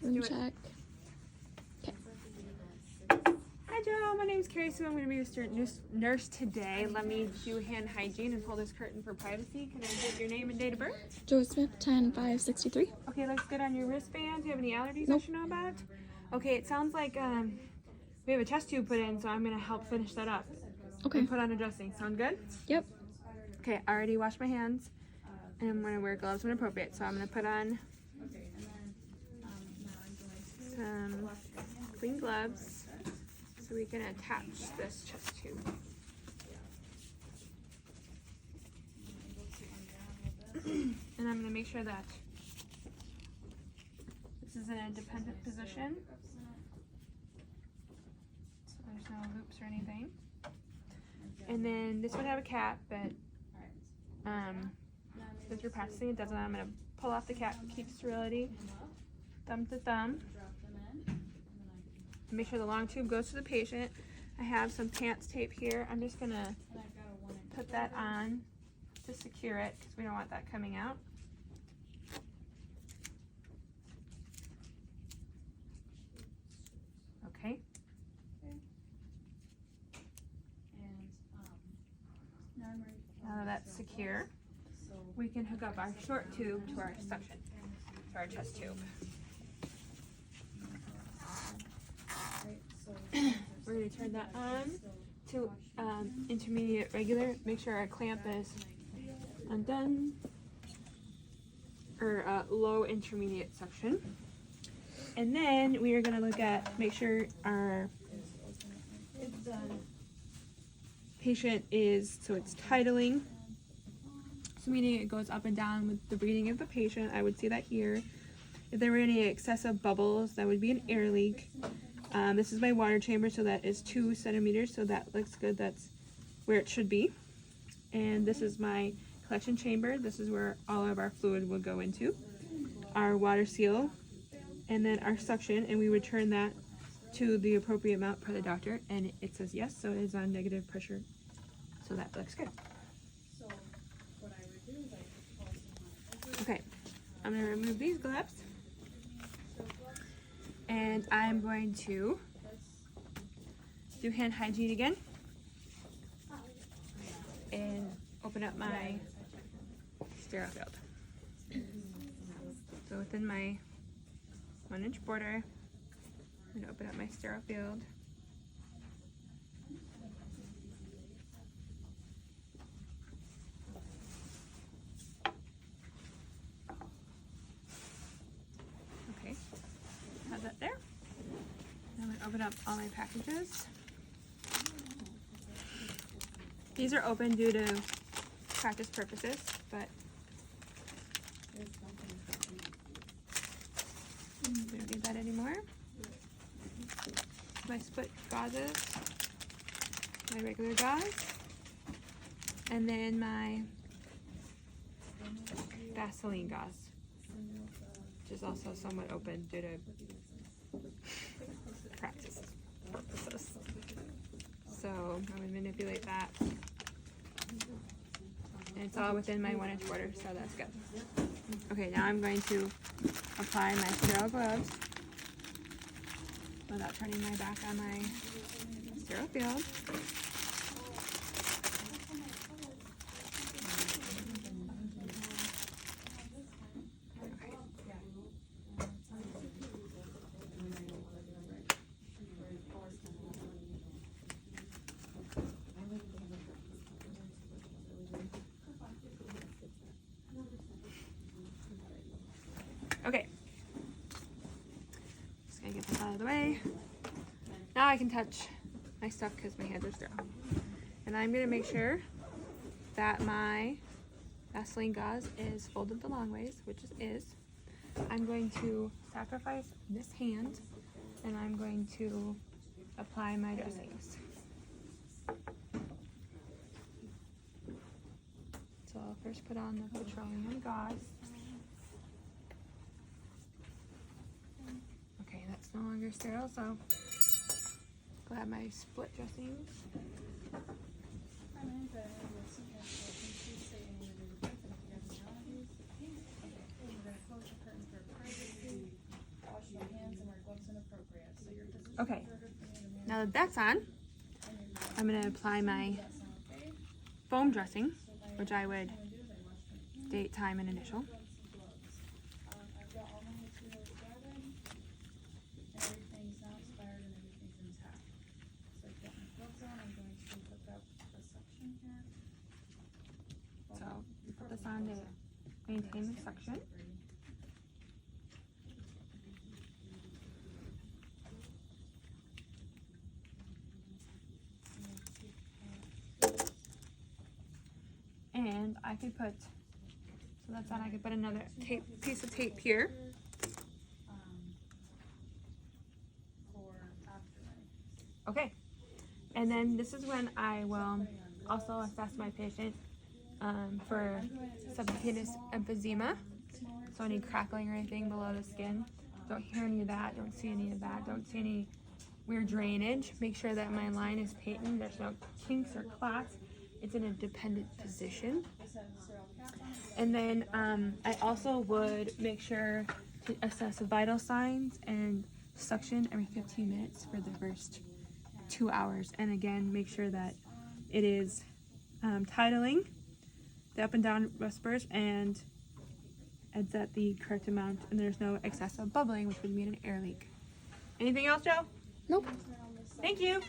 Room check. Okay. Hi Joe, my name is Carrie Sue. I'm going to be your student nurse today. Let me do hand hygiene and pull this curtain for privacy. Can I get your name and date of birth? Joy Smith, 10/5/63. Okay, looks good on your wristband. Do you have any allergies Nope. I should know about? Okay, it sounds like we have a chest tube put in, so I'm going to help finish that up. Okay. And put on a dressing. Sound good? Yep. Okay, I already washed my hands. And I'm going to wear gloves when appropriate. So I'm going to put on some clean gloves so we can attach this chest tube. And I'm going to make sure that this is in a dependent position, so there's no loops or anything. And then this would have a cap, but since you're practicing it doesn't, I'm going to pull off the cap, keep sterility, thumb to thumb. Make sure the long tube goes to the patient. I have some pants tape here. I'm just going to put that on to secure it because we don't want that coming out. Okay. Now that that's secure, we can hook up our short tube to our suction, to our chest tube. We're going to turn that on to intermediate regular. Make sure our clamp is undone, or low intermediate suction. And then we are going to look at, make sure our patient is, so it's titling. So meaning it goes up and down with the breathing of the patient. I would see that here. If there were any excessive bubbles, that would be an air leak. This is my water chamber, so that is 2 centimeters, so that looks good. That's where it should be. And this is my collection chamber. This is where all of our fluid will go into. Our water seal, and then our suction, and we would turn that to the appropriate amount per the doctor, and it says yes, so it is on negative pressure, so that looks good. Okay, I'm going to remove these gloves, and I'm going to do hand hygiene again, and open up my sterile field. So within my 1-inch border, I'm going to open up my sterile field. Okay, have that there. I'm going to open up all my packages. These are open due to practice purposes, but we don't need that anymore. My split gauzes, my regular gauze, and then my Vaseline gauze, which is also somewhat open due to practice purposes. So I'm going to manipulate that. And it's all within my 1-inch border, so that's good. Okay, now I'm going to apply my sterile gloves without turning my back on my sterile field. Okay. Just gonna get this out of the way. Now I can touch my stuff because my hands are sterile. And I'm gonna make sure that my Vaseline gauze is folded the long ways, which it is. I'm going to sacrifice this hand, and I'm going to apply my dressings. So I'll first put on the petroleum gauze. Okay, that's no longer sterile, so grab my split dressings. Wash your hands. Okay, now that that's on, I'm gonna apply my foam dressing, which I would date, time, and initial. So you put this on to maintain the suction. And I could put, so that's on, I could put another piece of tape here. Okay, and then this is when I will also assess my patient for subcutaneous emphysema. So any crackling or anything below the skin. Don't hear any of that, don't see any of that, don't see any weird drainage. Make sure that my line is patent, there's no kinks or clots. It's in a dependent position. And then I also would make sure to assess the vital signs and suction every 15 minutes for the first 2 hours. And again, make sure that it is titling the up and down whispers and it's at the correct amount and there's no excessive bubbling, which would mean an air leak. Anything else, Joe? Nope. Thank you.